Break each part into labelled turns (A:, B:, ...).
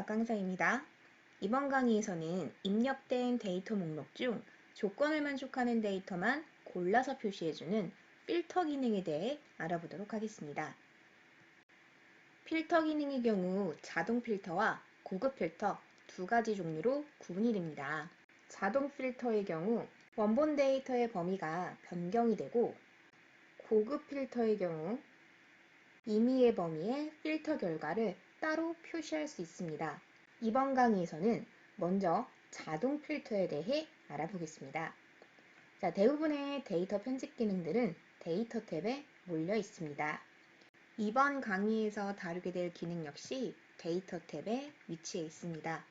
A: 박강사입니다. 이번 강의에서는 입력된 데이터 목록 중 조건을 만족하는 데이터만 골라서 표시해주는 필터 기능에 대해 알아보도록 하겠습니다. 필터 기능의 경우 자동 필터와 고급 필터 두 가지 종류로 구분이 됩니다. 자동 필터의 경우 원본 데이터의 범위가 변경이 되고, 고급 필터의 경우 임의의 범위의 필터 결과를 따로 표시할 수 있습니다. 이번 강의에서는 먼저 자동 필터에 대해 알아보겠습니다. 대부분의 데이터 편집 기능들은 데이터 탭에 몰려 있습니다. 이번 강의에서 다루게 될 기능 역시 데이터 탭에 위치해 있습니다.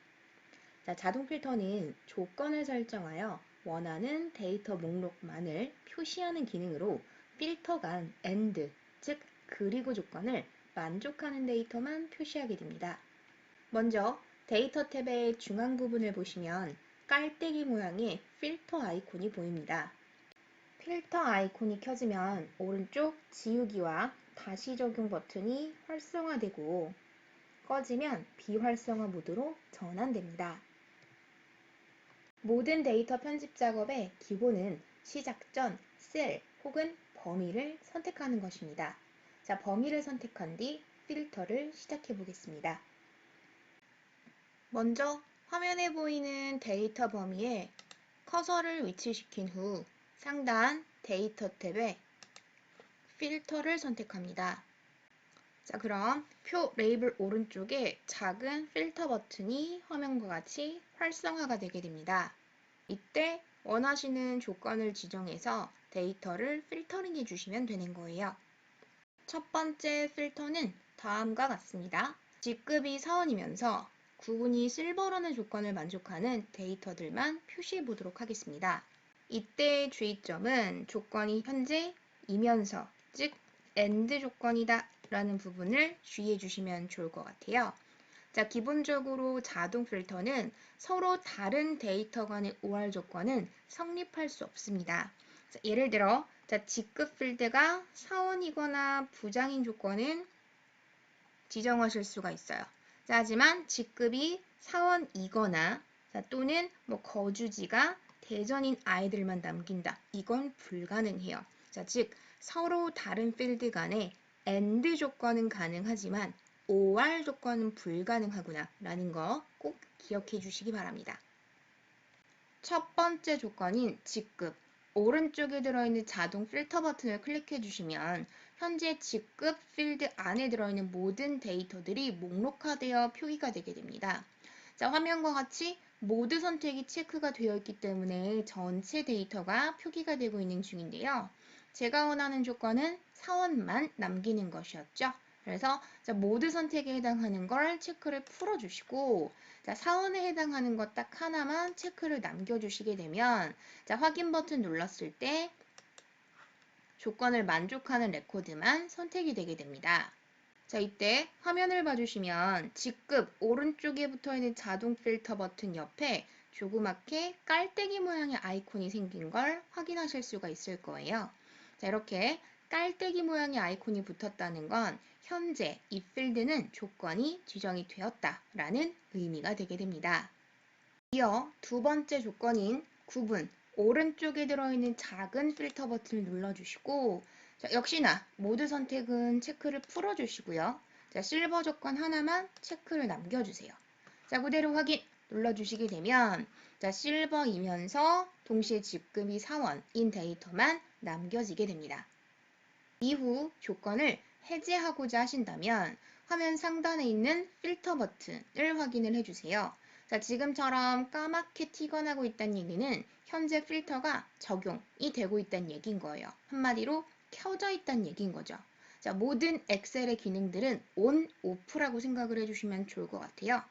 A: 자동 필터는 조건을 설정하여 원하는 데이터 목록만을 표시하는 기능으로 필터 간 AND, 즉 그리고 조건을 만족하는 데이터만 표시하게 됩니다. 먼저 데이터 탭의 중앙 부분을 보시면 깔때기 모양의 필터 아이콘이 보입니다. 필터 아이콘이 켜지면 오른쪽 지우기와 다시 적용 버튼이 활성화되고, 꺼지면 비활성화 모드로 전환됩니다. 모든 데이터 편집 작업의 기본은 시작 전 셀 혹은 범위를 선택하는 것입니다. 범위를 선택한 뒤 필터를 시작해 보겠습니다. 먼저 화면에 보이는 데이터 범위에 커서를 위치시킨 후 상단 데이터 탭에 필터를 선택합니다. 그럼 표 레이블 오른쪽에 작은 필터 버튼이 화면과 같이 활성화가 되게 됩니다. 이때 원하시는 조건을 지정해서 데이터를 필터링 해주시면 되는 거예요. 첫 번째 필터는 다음과 같습니다. G급이 사원이면서 구분이 실버라는 조건을 만족하는 데이터들만 표시해 보도록 하겠습니다. 이때의 주의점은 조건이 현재이면서, 즉 AND 조건이다 라는 부분을 주의해 주시면 좋을 것 같아요. 기본적으로 자동 필터는 서로 다른 데이터 간의 OR 조건은 성립할 수 없습니다. 예를 들어 G급 필드가 사원이거나 부장인 조건은 지정하실 수가 있어요. 하지만 G급이 사원이거나 또는 거주지가 대전인 아이들만 남긴다. 이건 불가능해요. 즉 서로 다른 필드 간에 AND 조건은 가능하지만 OR 조건은 불가능하구나 라는 거 꼭 기억해 주시기 바랍니다. 첫 번째 조건인 G급, 오른쪽에 들어있는 자동 필터 버튼을 클릭해 주시면 현재 G급 필드 안에 들어있는 모든 데이터들이 목록화되어 표기가 되게 됩니다. 화면과 같이 모두 선택이 체크가 되어 있기 때문에 전체 데이터가 표기가 되고 있는 중인데요. 제가 원하는 조건은 사원만 남기는 것이었죠. 그래서 모두 선택에 해당하는 걸 체크를 풀어주시고, 사원에 해당하는 것 딱 하나만 체크를 남겨주시게 되면 확인 버튼 눌렀을 때 조건을 만족하는 레코드만 선택이 되게 됩니다. 이때 화면을 봐주시면 G급 오른쪽에 붙어있는 자동 필터 버튼 옆에 조그맣게 깔때기 모양의 아이콘이 생긴 걸 확인하실 수가 있을 거예요. 이렇게 깔때기 모양의 아이콘이 붙었다는 건 현재 이 필드는 조건이 지정이 되었다라는 의미가 되게 됩니다. 이어 두 번째 조건인 구분, 오른쪽에 들어있는 작은 필터 버튼을 눌러주시고, 역시나 모두 선택은 체크를 풀어주시고요. 실버 조건 하나만 체크를 남겨주세요. 그대로 확인 눌러주시게 되면 실버이면서 동시에 G급이 사원인 데이터만 남겨지게 됩니다. 이후 조건을 해제하고자 하신다면 화면 상단에 있는 필터 버튼을 확인을 해주세요. 지금처럼 까맣게 튀어나오고 있다는 얘기는 현재 필터가 적용이 되고 있다는 얘기인 거예요. 한마디로 켜져 있다는 얘기인 거죠. 모든 엑셀의 기능들은 ON, OFF라고 생각을 해주시면 좋을 것 같아요.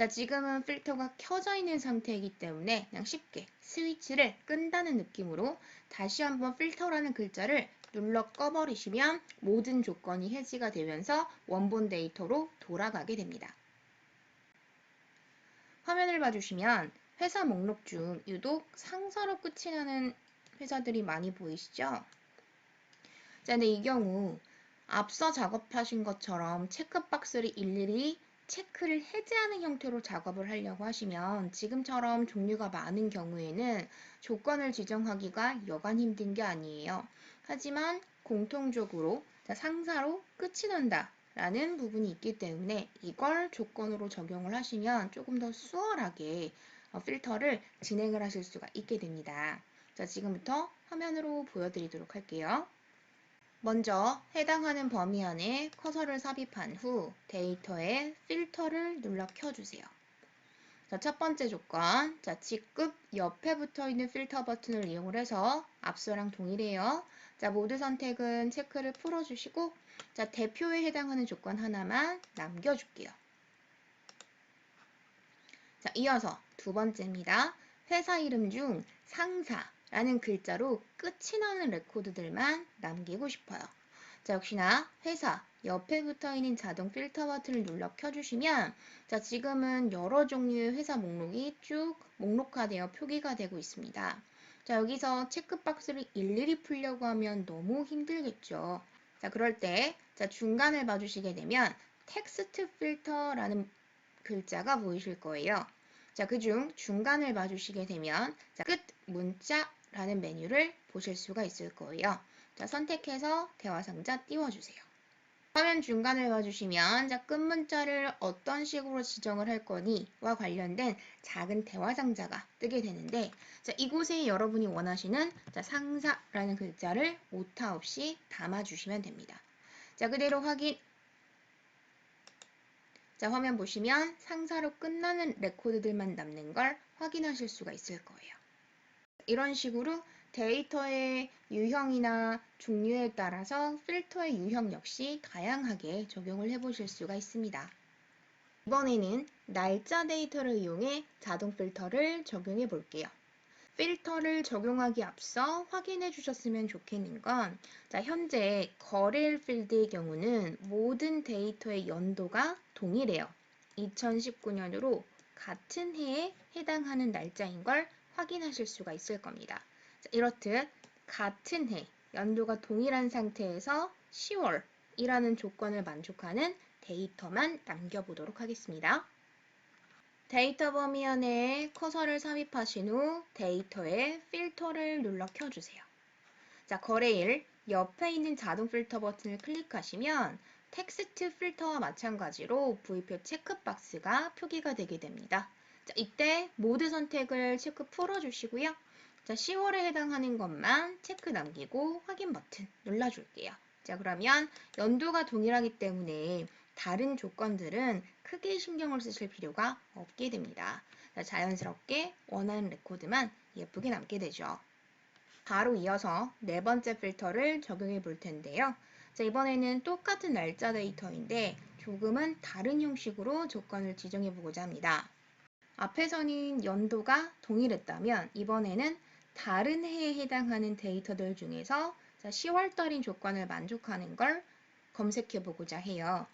A: 지금은 필터가 켜져 있는 상태이기 때문에 그냥 쉽게 스위치를 끈다는 느낌으로 다시 한번 필터라는 글자를 눌러 꺼버리시면 모든 조건이 해지가 되면서 원본 데이터로 돌아가게 됩니다. 화면을 봐주시면 회사 목록 중 유독 상사로 끝이 나는 회사들이 많이 보이시죠? 근데 이 경우 앞서 작업하신 것처럼 체크박스를 일일이 체크를 해제하는 형태로 작업을 하려고 하시면 지금처럼 종류가 많은 경우에는 조건을 지정하기가 여간 힘든 게 아니에요. 하지만 공통적으로 상사로 끝이 난다 라는 부분이 있기 때문에 이걸 조건으로 적용을 하시면 조금 더 수월하게 필터를 진행을 하실 수가 있게 됩니다. 자, 지금부터 화면으로 보여드리도록 할게요. 먼저 해당하는 범위 안에 커서를 삽입한 후 데이터에 필터를 눌러 켜주세요. 자, 첫 번째 조건, 자, 직급 옆에 붙어 있는 필터 버튼을 이용을 해서 앞서랑 동일해요. 자, 모드 선택은 체크를 풀어주시고, 자, 대표에 해당하는 조건 하나만 남겨줄게요. 자, 이어서 두 번째입니다. 회사 이름 중 상사라는 글자로 끝이 나는 레코드들만 남기고 싶어요. 자, 역시나 회사 옆에 붙어 있는 자동 필터 버튼을 눌러 켜주시면 자, 지금은 여러 종류의 회사 목록이 쭉 목록화되어 표기가 되고 있습니다. 자, 여기서 체크박스를 일일이 풀려고 하면 너무 힘들겠죠. 자, 그럴 때 자, 중간을 봐주시게 되면 텍스트 필터라는 글자가 보이실 거예요. 자, 그중 중간을 봐주시게 되면 자, 끝 문자라는 메뉴를 보실 수가 있을 거예요. 자, 선택해서 대화상자 띄워주세요. 화면 중간을 봐주시면 자, 끝 문자를 어떤 식으로 지정을 할 거니와 관련된 작은 대화상자가 뜨게 되는데 자, 이곳에 여러분이 원하시는 자, 상사라는 글자를 오타 없이 담아주시면 됩니다. 자, 그대로 확인. 자, 화면 보시면 상사로 끝나는 레코드들만 남는 걸 확인하실 수가 있을 거예요. 이런 식으로 데이터의 유형이나 종류에 따라서 필터의 유형 역시 다양하게 적용을 해보실 수가 있습니다. 이번에는 날짜 데이터를 이용해 자동 필터를 적용해 볼게요. 필터를 적용하기 앞서 확인해 주셨으면 좋겠는 건 자, 현재 거래일 필드의 경우는 모든 데이터의 연도가 동일해요. 2019년으로 같은 해에 해당하는 날짜인 걸 확인하실 수가 있을 겁니다. 자, 이렇듯 같은 해, 연도가 동일한 상태에서 10월이라는 조건을 만족하는 데이터만 남겨보도록 하겠습니다. 데이터 범위 안에 커서를 삽입하신 후 데이터에 필터를 눌러 켜주세요. 자, 거래일 옆에 있는 자동 필터 버튼을 클릭하시면 텍스트 필터와 마찬가지로 V표 체크박스가 표기가 되게 됩니다. 자, 이때 모드 선택을 체크 풀어주시고요. 자, 10월에 해당하는 것만 체크 남기고 확인 버튼 눌러줄게요. 자, 그러면 연도가 동일하기 때문에 다른 조건들은 크게 신경을 쓰실 필요가 없게 됩니다. 자, 자연스럽게 원하는 레코드만 예쁘게 남게 되죠. 바로 이어서 네 번째 필터를 적용해 볼 텐데요. 자, 이번에는 똑같은 날짜 데이터인데 조금은 다른 형식으로 조건을 지정해 보고자 합니다. 앞에서는 연도가 동일했다면 이번에는 다른 해에 해당하는 데이터들 중에서 10월달인 조건을 만족하는 걸 검색해 보고자 해요.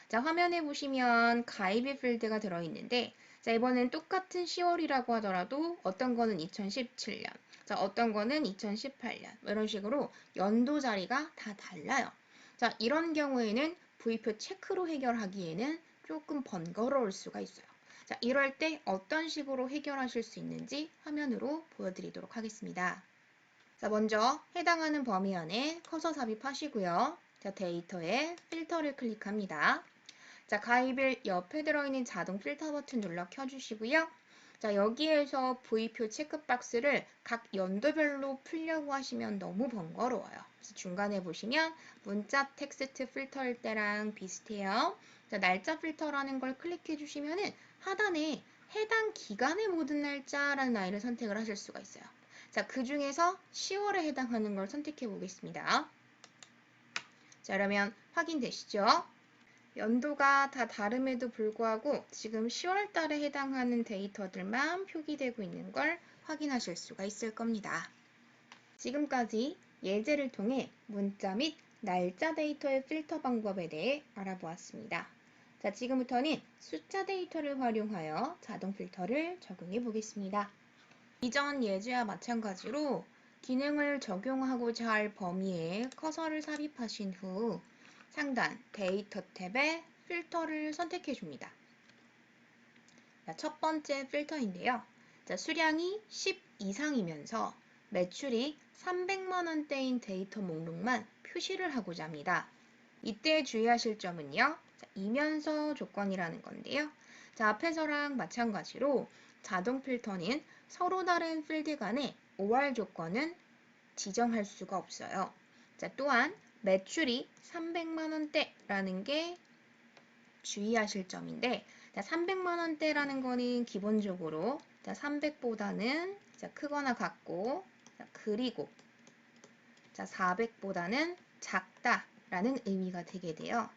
A: 자, 화면에 보시면 가입의 필드가 들어있는데 자, 이번엔 똑같은 10월이라고 하더라도 어떤 거는 2017년, 자, 어떤 거는 2018년 이런 식으로 연도 자리가 다 달라요. 자, 이런 경우에는 V표 체크로 해결하기에는 조금 번거로울 수가 있어요. 자, 이럴 때 어떤 식으로 해결하실 수 있는지 화면으로 보여드리도록 하겠습니다. 자, 먼저 해당하는 범위 안에 커서 삽입하시고요. 자, 데이터에 필터를 클릭합니다. 자, 가입일 옆에 들어있는 자동 필터 버튼 눌러 켜주시고요. 자, 여기에서 V표 체크박스를 각 연도별로 풀려고 하시면 너무 번거로워요. 그래서 중간에 보시면 문자 텍스트 필터일 때랑 비슷해요. 자, 날짜 필터라는 걸 클릭해 주시면은 하단에 해당 기간의 모든 날짜라는 아이를 선택을 하실 수가 있어요. 자, 그 중에서 10월에 해당하는 걸 선택해 보겠습니다. 자, 그러면 확인되시죠? 연도가 다 다름에도 불구하고 지금 10월 달에 해당하는 데이터들만 표기되고 있는 걸 확인하실 수가 있을 겁니다. 지금까지 예제를 통해 문자 및 날짜 데이터의 필터 방법에 대해 알아보았습니다. 자, 지금부터는 숫자 데이터를 활용하여 자동 필터를 적용해 보겠습니다. 이전 예제와 마찬가지로 기능을 적용하고자 할 범위에 커서를 삽입하신 후 상단 데이터 탭에 필터를 선택해 줍니다. 자, 첫 번째 필터인데요. 자, 수량이 10 이상이면서 매출이 300만 원대인 데이터 목록만 표시를 하고자 합니다. 이때 주의하실 점은요. 자, 이면서 조건이라는 건데요. 자, 앞에서랑 마찬가지로 자동 필터는 서로 다른 필드 간의 OR 조건은 지정할 수가 없어요. 자, 또한 매출이 300만 원대라는 게 주의하실 점인데, 자, 300만 원대라는 거는 기본적으로 300보다는 크거나 같고, 그리고 400보다는 작다라는 의미가 되게 돼요.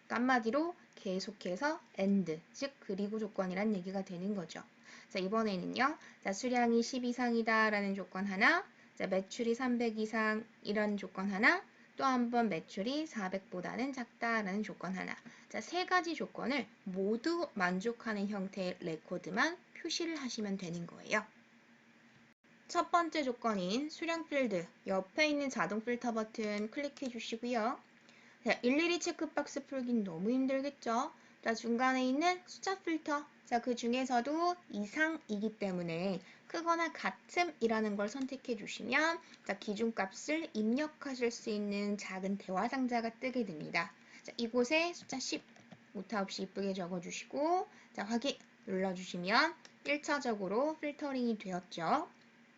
A: 그러니까 한마디로 계속해서 and, 즉 그리고 조건이란 얘기가 되는 거죠. 자, 이번에는요. 자, 수량이 10 이상이다라는 조건 하나, 자, 매출이 300 이상 이런 조건 하나, 또 한 번 매출이 400보다는 작다라는 조건 하나. 자, 세 가지 조건을 모두 만족하는 형태의 레코드만 표시를 하시면 되는 거예요. 첫 번째 조건인 수량 필드 옆에 있는 자동 필터 버튼 클릭해 주시고요. 자, 일일이 체크박스 풀긴 너무 힘들겠죠? 자, 중간에 있는 숫자 필터. 자, 그 중에서도 이상이기 때문에 크거나 같음이라는 걸 선택해 주시면 자, 기준값을 입력하실 수 있는 작은 대화 상자가 뜨게 됩니다. 자, 이곳에 숫자 10 오타 없이 이쁘게 적어주시고 자, 확인 눌러주시면 1차적으로 필터링이 되었죠.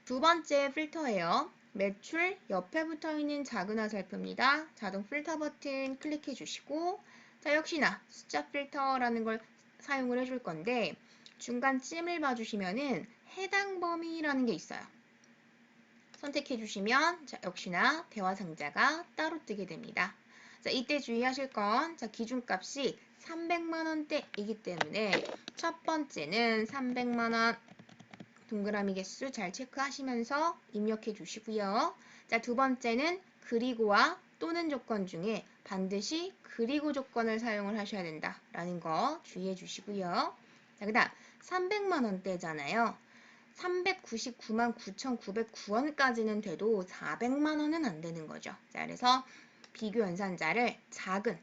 A: 두 번째 필터예요. 매출 옆에 붙어있는 작은 화살표입니다. 자동 필터 버튼 클릭해 주시고 자, 역시나 숫자 필터라는 걸 사용을 해줄 건데 중간쯤을 봐주시면은 해당 범위라는 게 있어요. 선택해 주시면 자, 역시나 대화 상자가 따로 뜨게 됩니다. 자, 이때 주의하실 건 자, 기준값이 300만 원대이기 때문에 첫 번째는 300만 원 동그라미 개수 잘 체크하시면서 입력해 주시고요. 자, 두 번째는 그리고와 또는 조건 중에 반드시 그리고 조건을 사용을 하셔야 된다라는 거 주의해 주시고요. 자, 그 다음 300만 원대잖아요. 399만 9,909원까지는 돼도 400만 원은 안 되는 거죠. 자, 그래서 비교 연산자를 작은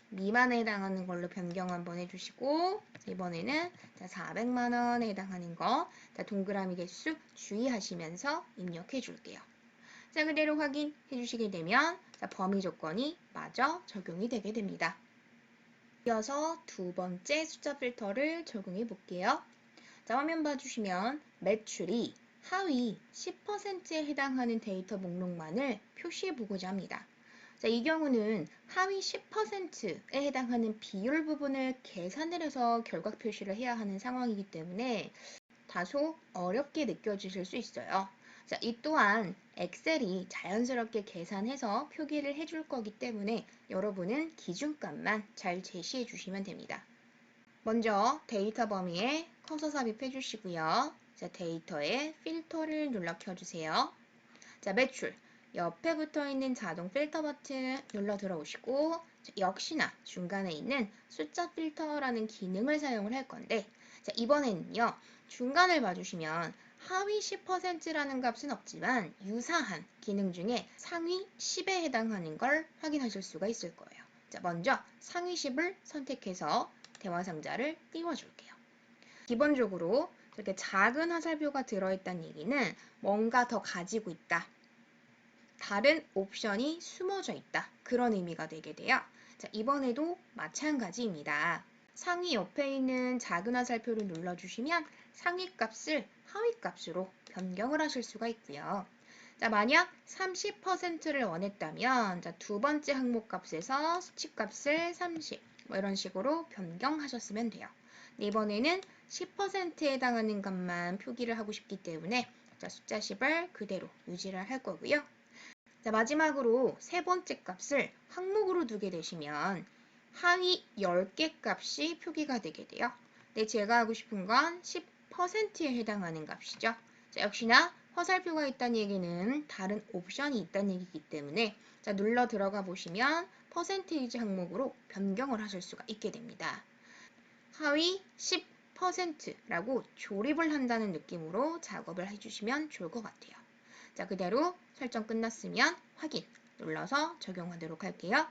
A: 미만에 해당하는 걸로 변경 한번 해주시고 이번에는 400만 원에 해당하는 거 동그라미 개수 주의하시면서 입력해 줄게요. 자, 그대로 확인해 주시게 되면 범위 조건이 마저 적용이 되게 됩니다. 이어서 두 번째 숫자 필터를 적용해 볼게요. 자, 화면 봐주시면 매출이 하위 10%에 해당하는 데이터 목록만을 표시해 보고자 합니다. 자, 이 경우는 하위 10%에 해당하는 비율 부분을 계산을 해서 결과 표시를 해야 하는 상황이기 때문에 다소 어렵게 느껴지실 수 있어요. 자, 이 또한 엑셀이 자연스럽게 계산해서 표기를 해줄 거기 때문에 여러분은 기준값만 잘 제시해 주시면 됩니다. 먼저 데이터 범위에 커서 삽입해 주시고요. 자, 데이터에 필터를 눌러 켜주세요. 자, 매출 옆에 붙어 있는 자동 필터 버튼 눌러 들어오시고 역시나 중간에 있는 숫자 필터라는 기능을 사용을 할 건데 자, 이번에는요. 중간을 봐주시면 하위 10%라는 값은 없지만 유사한 기능 중에 상위 10에 해당하는 걸 확인하실 수가 있을 거예요. 자, 먼저 상위 10을 선택해서 대화 상자를 띄워줄게요. 기본적으로 이렇게 작은 화살표가 들어있다는 얘기는 뭔가 더 가지고 있다. 다른 옵션이 숨어져 있다. 그런 의미가 되게 돼요. 자, 이번에도 마찬가지입니다. 상위 옆에 있는 작은 화살표를 눌러주시면 상위 값을 하위 값으로 변경을 하실 수가 있고요. 자, 만약 30%를 원했다면 자, 두 번째 항목 값에서 수치 값을 30 이런 식으로 변경하셨으면 돼요. 이번에는 10%에 해당하는 값만 표기를 하고 싶기 때문에 자, 숫자 10을 그대로 유지를 할 거고요. 자, 마지막으로 세 번째 값을 항목으로 두게 되시면 하위 10개 값이 표기가 되게 돼요. 근데 제가 하고 싶은 건 10%에 해당하는 값이죠. 자, 역시나 화살표가 있다는 얘기는 다른 옵션이 있다는 얘기이기 때문에 자, 눌러 들어가 보시면 퍼센테이지 항목으로 변경을 하실 수가 있게 됩니다. 하위 10%라고 조립을 한다는 느낌으로 작업을 해주시면 좋을 것 같아요. 자, 그대로 설정 끝났으면 확인 눌러서 적용하도록 할게요.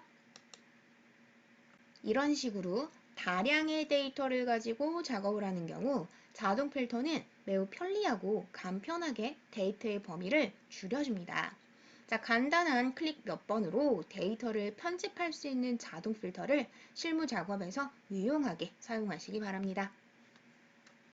A: 이런 식으로 다량의 데이터를 가지고 작업을 하는 경우 자동 필터는 매우 편리하고 간편하게 데이터의 범위를 줄여줍니다. 자, 간단한 클릭 몇 번으로 데이터를 편집할 수 있는 자동 필터를 실무 작업에서 유용하게 사용하시기 바랍니다.